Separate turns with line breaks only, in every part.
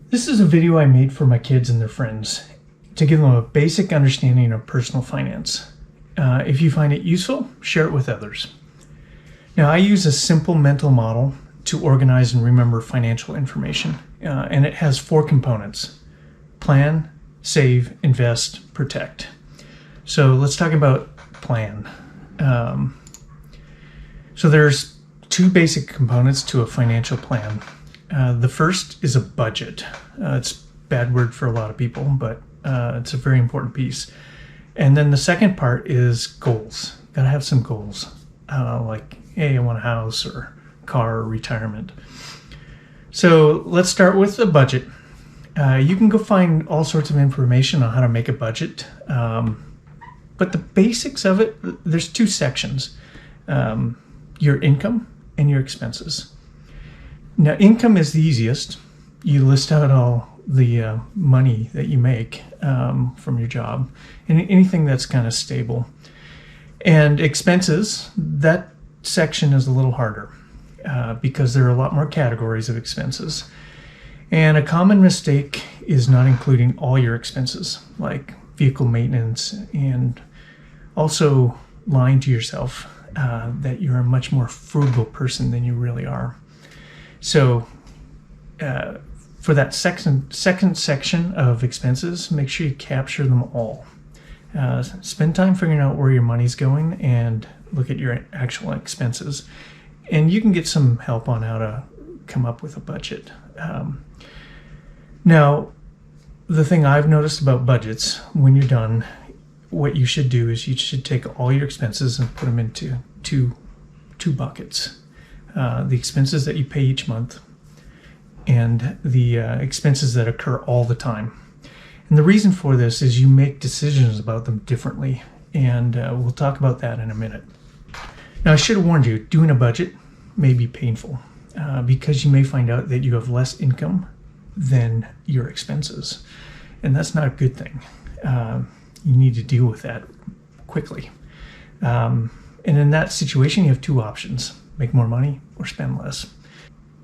This is a video I made for my kids and their friends to give them a basic understanding of personal finance. If you find it useful, share it with others. Now, I use a simple mental model to organize and remember financial information, and it has 4 components: plan, save, invest, protect. So let's talk about plan. So there's 2 basic components to a financial plan. The first is a budget. It's a bad word for a lot of people, but it's a very important piece. And then the second part is goals. Gotta have some goals, like, hey, I want a house or car or retirement. So let's start with a budget. You can go find all sorts of information on how to make a budget, but the basics of it, there's 2 sections: your income and your expenses. Now, income is the easiest. You list out all the money that you make from your job, and anything that's kind of stable. And expenses, that section is a little harder because there are a lot more categories of expenses. And a common mistake is not including all your expenses, like vehicle maintenance, and also lying to yourself that you're a much more frugal person than you really are. So for that second section of expenses, make sure you capture them all. Spend time figuring out where your money's going and look at your actual expenses. And you can get some help on how to come up with a budget. Now, the thing I've noticed about budgets, when you're done, what you should do is you should take all your expenses and put them into two buckets. The expenses that you pay each month and the expenses that occur all the time. And the reason for this is you make decisions about them differently, and we'll talk about that in a minute. Now, I should have warned you, doing a budget may be painful because you may find out that you have less income than your expenses, and that's not a good thing. You need to deal with that quickly. And in that situation, you have 2 options: make more money or spend less.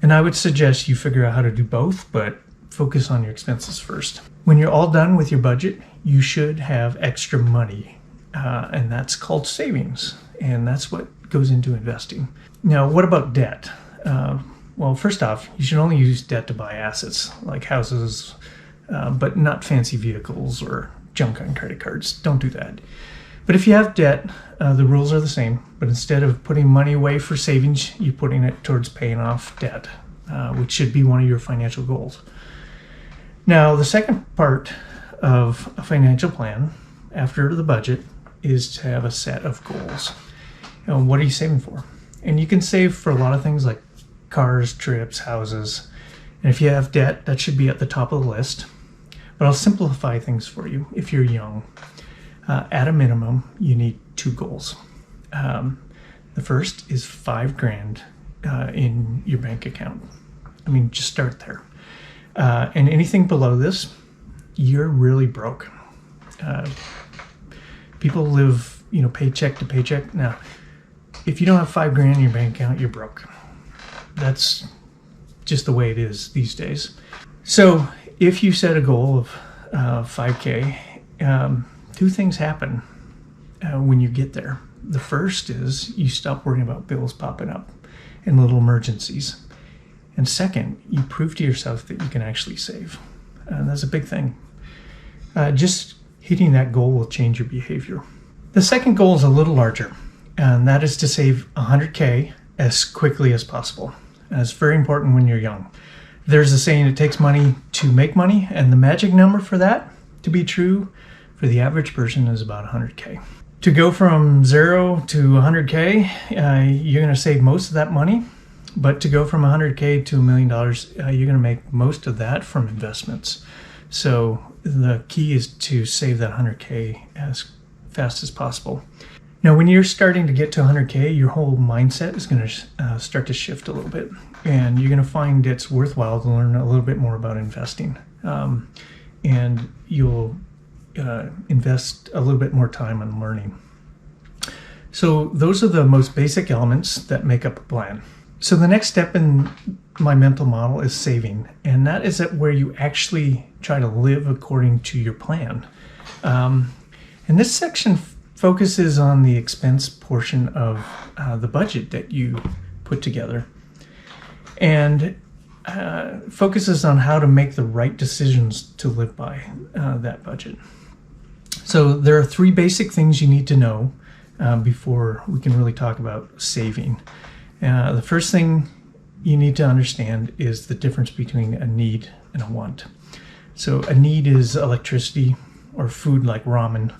And I would suggest you figure out how to do both, but focus on your expenses first. When you're all done with your budget, you should have extra money, and that's called savings, and that's what goes into investing. Now, what about debt? Well, first off, you should only use debt to buy assets like houses, but not fancy vehicles or junk on credit cards. Don't do that. But if you have debt, the rules are the same, but instead of putting money away for savings, you're putting it towards paying off debt, which should be one of your financial goals. Now, the second part of a financial plan after the budget is to have a set of goals. What are you saving for? And you can save for a lot of things like cars, trips, houses. And if you have debt, that should be at the top of the list. But I'll simplify things for you if you're young. At a minimum, you need 2 goals. The first is $5,000 in your bank account. I mean, just start there. And anything below this, you're really broke. People live, paycheck to paycheck. Now, if you don't have $5,000 in your bank account, you're broke. That's just the way it is these days. So if you set a goal of $5,000, 2 things happen when you get there. The first is you stop worrying about bills popping up and little emergencies. And second, you prove to yourself that you can actually save. And that's a big thing. Just hitting that goal will change your behavior. The second goal is a little larger, and that is to save $100K as quickly as possible. And it's very important when you're young. There's a saying, it takes money to make money, and the magic number for that to be true for the average person is about $100K. To go from 0 to $100K, you're going to save most of that money. But to go from $100K to $1 million, you're going to make most of that from investments. So the key is to save that $100K as fast as possible. Now, when you're starting to get to $100K, your whole mindset is going to start to shift a little bit. And you're going to find it's worthwhile to learn a little bit more about investing. And you'll invest a little bit more time on learning. So those are the most basic elements that make up a plan. So the next step in my mental model is saving, and that is where you actually try to live according to your plan. And this section focuses on the expense portion of the budget that you put together, and focuses on how to make the right decisions to live by that budget. So there are 3 basic things you need to know before we can really talk about saving. The first thing you need to understand is the difference between a need and a want. So a need is electricity or food like ramen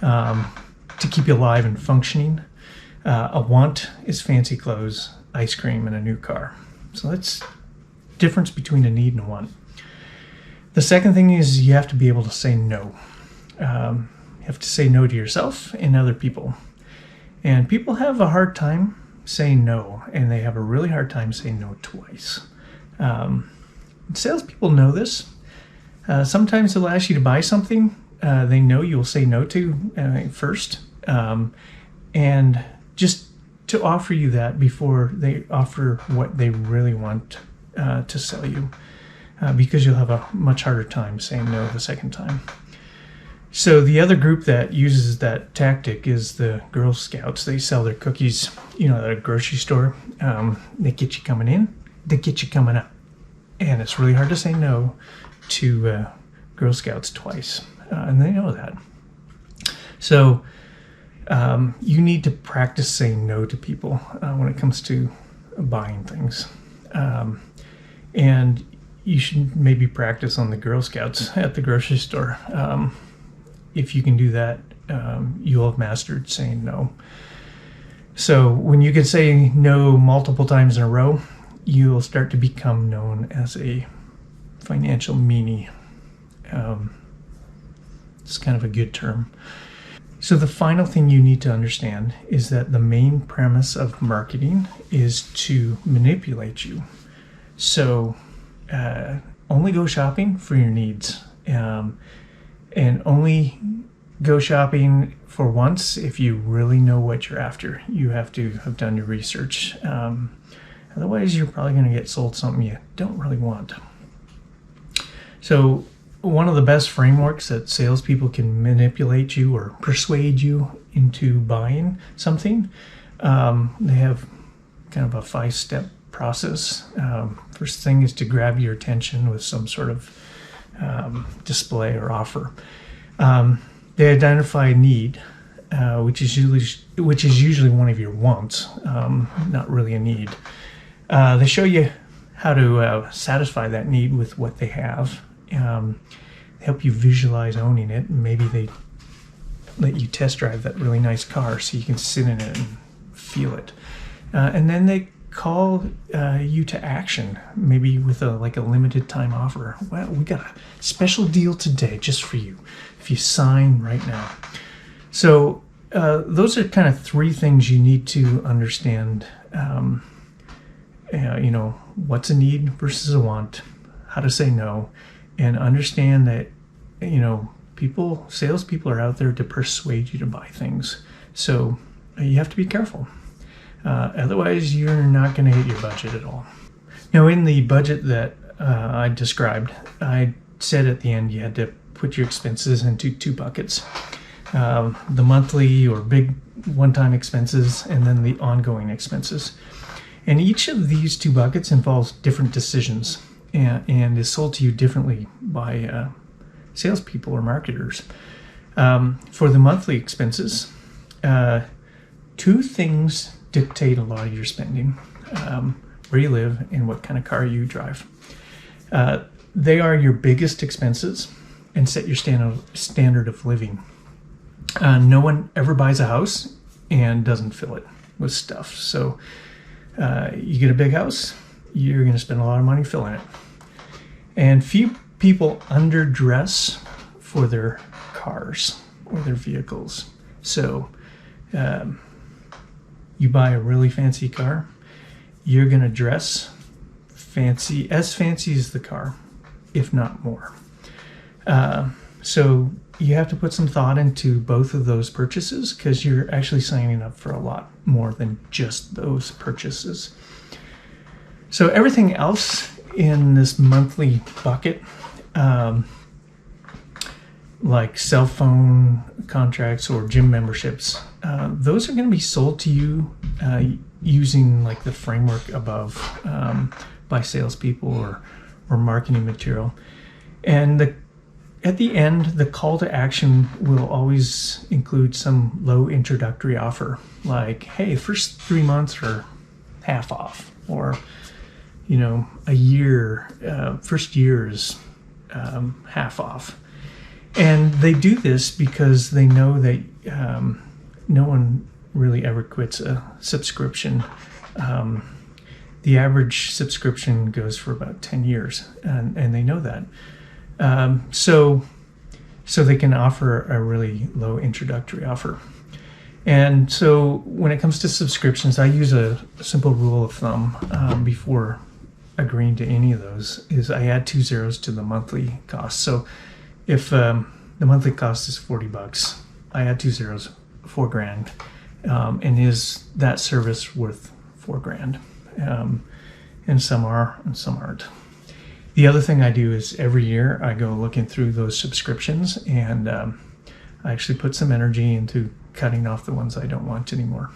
to keep you alive and functioning. A want is fancy clothes, ice cream, and a new car. So that's difference between a need and a want. The second thing is you have to be able to say no. You have to say no to yourself and other people. And people have a hard time saying no, and they have a really hard time saying no twice. Salespeople know this. Sometimes they'll ask you to buy something they know you'll say no to first, and just to offer you that before they offer what they really want to sell you, because you'll have a much harder time saying no the second time. So the other group that uses that tactic is the Girl Scouts. They sell their cookies, at a grocery store. They get you coming in, they get you coming out. And it's really hard to say no to Girl Scouts twice. And they know that. So you need to practice saying no to people when it comes to buying things. And you should maybe practice on the Girl Scouts at the grocery store. If you can do that, you'll have mastered saying no. So when you can say no multiple times in a row, you'll start to become known as a financial meanie. It's kind of a good term. So the final thing you need to understand is that the main premise of marketing is to manipulate you. So only go shopping for your needs. And only go shopping for once if you really know what you're after. You have to have done your research. Otherwise, you're probably going to get sold something you don't really want. So one of the best frameworks that salespeople can manipulate you or persuade you into buying something, they have kind of a 5-step process. First thing is to grab your attention with some sort of display or offer. They identify a need, which is usually one of your wants, not really a need. They show you how to satisfy that need with what they have. They help you visualize owning it, and maybe they let you test drive that really nice car so you can sit in it and feel it. And then they call you to action, maybe with a limited time offer. Well, we got a special deal today just for you if you sign right now. So those are kind of 3 things you need to understand. What's a need versus a want, how to say no, and understand that salespeople are out there to persuade you to buy things. So you have to be careful. Otherwise, you're not going to hit your budget at all. Now, in the budget that I described, I said at the end you had to put your expenses into 2 buckets. The monthly or big one-time expenses, and then the ongoing expenses. And each of these 2 buckets involves different decisions and is sold to you differently by salespeople or marketers. For the monthly expenses, 2 things dictate a lot of your spending: where you live and what kind of car you drive. They are your biggest expenses and set your standard of living. No one ever buys a house and doesn't fill it with stuff. So you get a big house, you're going to spend a lot of money filling it. And few people underdress for their cars or their vehicles. So you buy a really fancy car, you're going to dress fancy as the car, if not more. So you have to put some thought into both of those purchases, because you're actually signing up for a lot more than just those purchases. So everything else in this monthly bucket, like cell phone contracts or gym memberships, those are going to be sold to you using like the framework above, by salespeople or marketing material. And at the end, the call to action will always include some low introductory offer, like, hey, first 3 months are half off, or a year, first year is half off. And they do this because they know that no one really ever quits a subscription. The average subscription goes for about 10 years, and they know that. So they can offer a really low introductory offer. And so when it comes to subscriptions, I use a simple rule of thumb before agreeing to any of those, is I add 2 zeros to the monthly cost. So if the monthly cost is $40, I add 2 zeros, $4,000. And is that service worth $4,000? And some are, and some aren't. The other thing I do is every year I go looking through those subscriptions, and I actually put some energy into cutting off the ones I don't want anymore.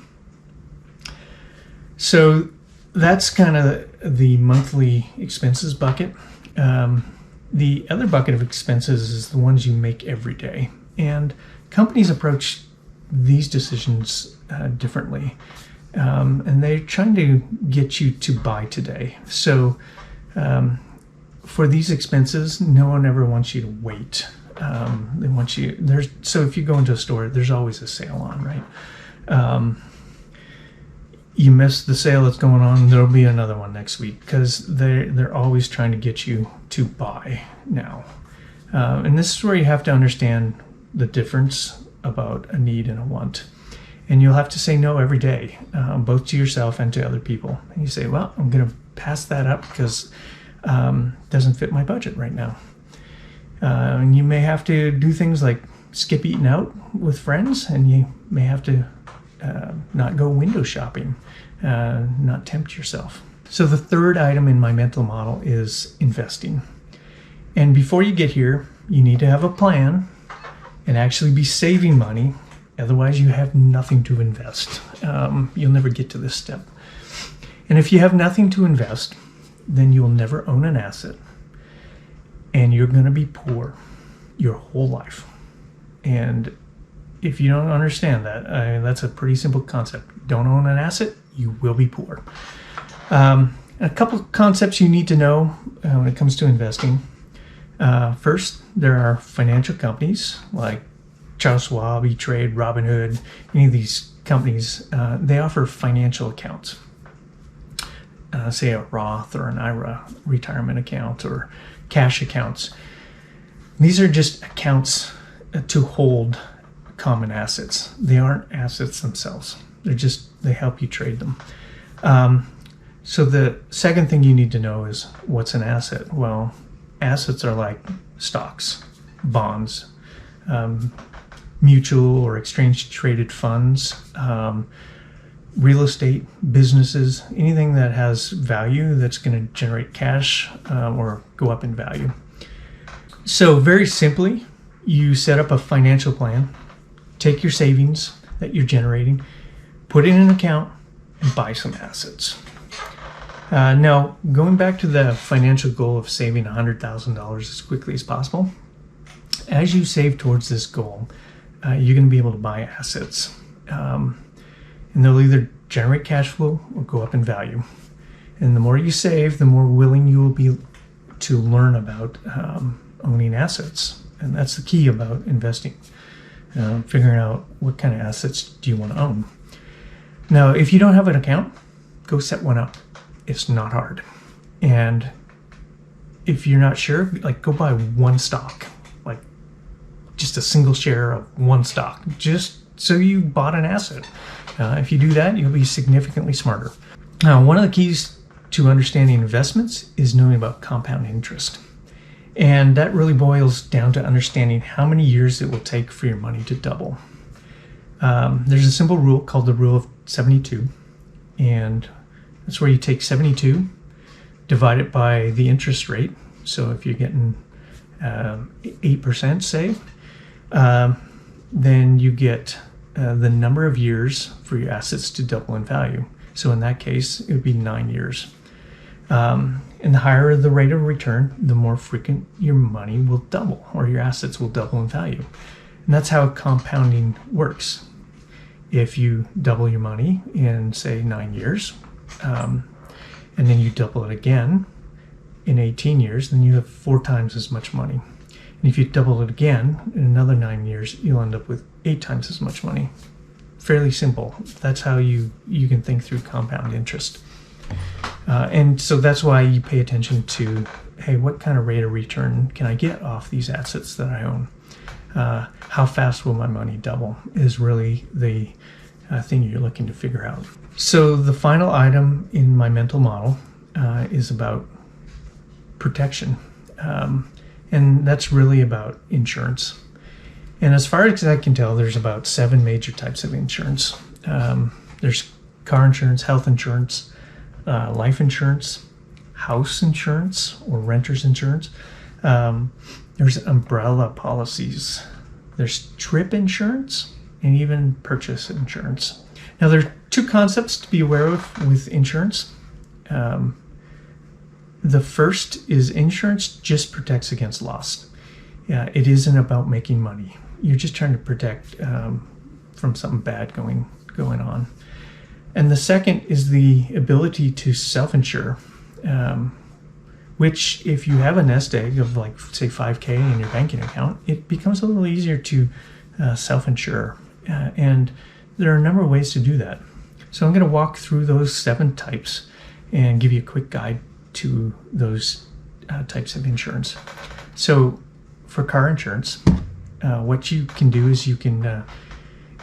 So that's kind of the monthly expenses bucket. The other bucket of expenses is the ones you make every day. And companies approach these decisions differently. And they're trying to get you to buy today. So for these expenses, no one ever wants you to wait. They want you so if you go into a store, there's always a sale on, right? You miss the sale that's going on, there'll be another one next week, because they're always trying to get you to buy now. And this is where you have to understand the difference about a need and a want. And you'll have to say no every day, both to yourself and to other people. And you say, well, I'm going to pass that up because it doesn't fit my budget right now. And you may have to do things like skip eating out with friends, and you may have to not go window shopping, not tempt yourself. So the third item in my mental model is investing. And before you get here, you need to have a plan and actually be saving money. Otherwise, you have nothing to invest. You'll never get to this step. And if you have nothing to invest, then you'll never own an asset. And you're going to be poor your whole life. And if you don't understand that, that's a pretty simple concept. Don't own an asset, you will be poor. A couple of concepts you need to know when it comes to investing. First, there are financial companies like Charles Schwab, E-Trade, Robinhood. Any of these companies, they offer financial accounts. Say a Roth or an IRA retirement account, or cash accounts. These are just accounts to hold common assets. They aren't assets themselves. They help you trade them. So the second thing you need to know is, what's an asset? Well, assets are like stocks, bonds, mutual or exchange traded funds, real estate, businesses, anything that has value that's going to generate cash or go up in value. So very simply, you set up a financial plan, take your savings that you're generating, put it in an account, and buy some assets. Now, going back to the financial goal of saving $100,000 as quickly as possible, as you save towards this goal, you're going to be able to buy assets. And they'll either generate cash flow or go up in value. And the more you save, the more willing you will be to learn about owning assets. And that's the key about investing, figuring out what kind of assets do you want to own. Now, if you don't have an account, go set one up. It's not hard. And if you're not sure, go buy one stock, just a single share of one stock, just so you bought an asset. If you do that, you'll be significantly smarter. Now, one of the keys to understanding investments is knowing about compound interest. And that really boils down to understanding how many years it will take for your money to double. There's a simple rule called the rule of 72. And that's where you take 72 divide it by the interest rate. So if you're getting 8%, say, then you get the number of years for your assets to double in value. So in that case, it would be 9 years. And the higher the rate of return, the more frequent your money will double, or your assets will double in value. And that's how compounding works. If you double your money in, say, 9 years, and then you double it again in 18 years, then you have 4 times as much money. And if you double it again in another 9 years, you'll end up with 8 times as much money. Fairly simple. That's how you can think through compound interest. And so that's why you pay attention to, hey, what kind of rate of return can I get off these assets that I own? How fast will my money double is really the thing you're looking to figure out. So the final item in my mental model is about protection. And that's really about insurance. And as far as I can tell, there's about 7 major types of insurance. There's car insurance, health insurance, life insurance, house insurance or renter's insurance. There's umbrella policies. There's trip insurance and even purchase insurance. Now, there are 2 concepts to be aware of with insurance. The first is insurance just protects against loss. It isn't about making money. You're just trying to protect from something bad going on. And the second is the ability to self-insure, which if you have a nest egg of like, say, $5,000 in your banking account, it becomes a little easier to self-insure. And there are a number of ways to do that. So I'm going to walk through those 7 types and give you a quick guide to those types of insurance. So for car insurance, what you can do is you can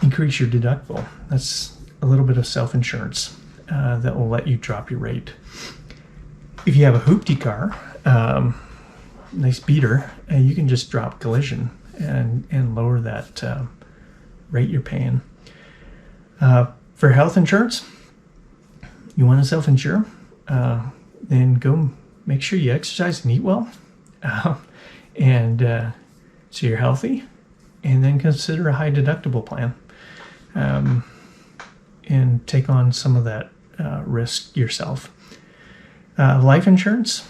increase your deductible. That's a little bit of self-insurance that will let you drop your rate. If you have a hoopty car, nice beater, you can just drop collision and lower that rate you're paying. For health insurance, you want to self-insure, then go make sure you exercise and eat well, and so you're healthy, and then consider a high deductible plan. And take on some of that risk yourself. Life insurance,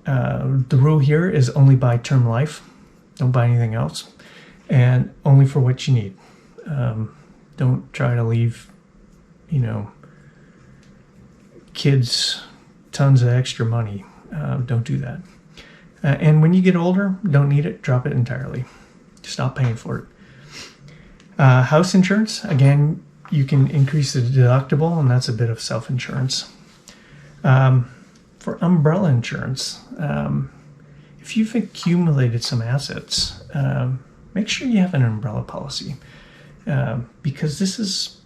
the rule here is only buy term life. Don't buy anything else. And only for what you need. Don't try to leave, kids tons of extra money. Don't do that. And when you get older, don't need it, drop it entirely. Stop paying for it. House insurance, again, you can increase the deductible, and that's a bit of self-insurance. For umbrella insurance, if you've accumulated some assets, make sure you have an umbrella policy, because this is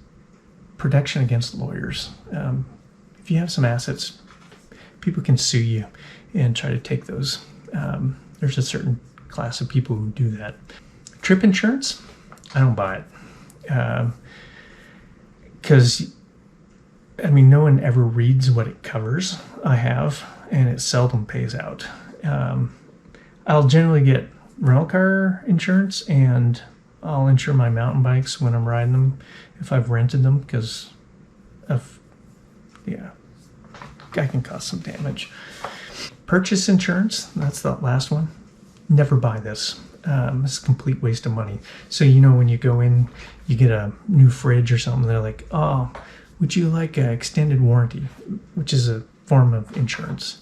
protection against lawyers. If you have some assets, people can sue you and try to take those. There's a certain class of people who do that. Trip insurance, I don't buy it. Because, no one ever reads what it covers. I have, and it seldom pays out. I'll generally get rental car insurance, and I'll insure my mountain bikes when I'm riding them if I've rented them, because I can cause some damage. Purchase insurance, that's the last one. Never buy this. It's a complete waste of money. So, when you go in, you get a new fridge or something, they're like, oh, would you like an extended warranty, which is a form of insurance.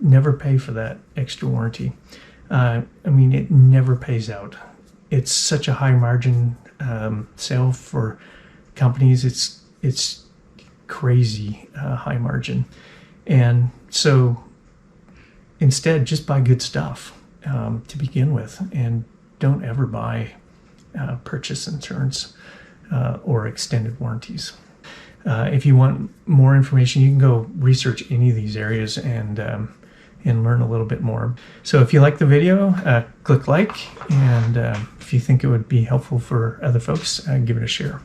Never pay for that extra warranty. It never pays out. It's such a high margin sale for companies. It's crazy high margin. And so instead, just buy good stuff to begin with, and don't ever buy purchase insurance or extended warranties. If you want more information, you can go research any of these areas and learn a little bit more. So if you like the video, click like, and if you think it would be helpful for other folks, give it a share.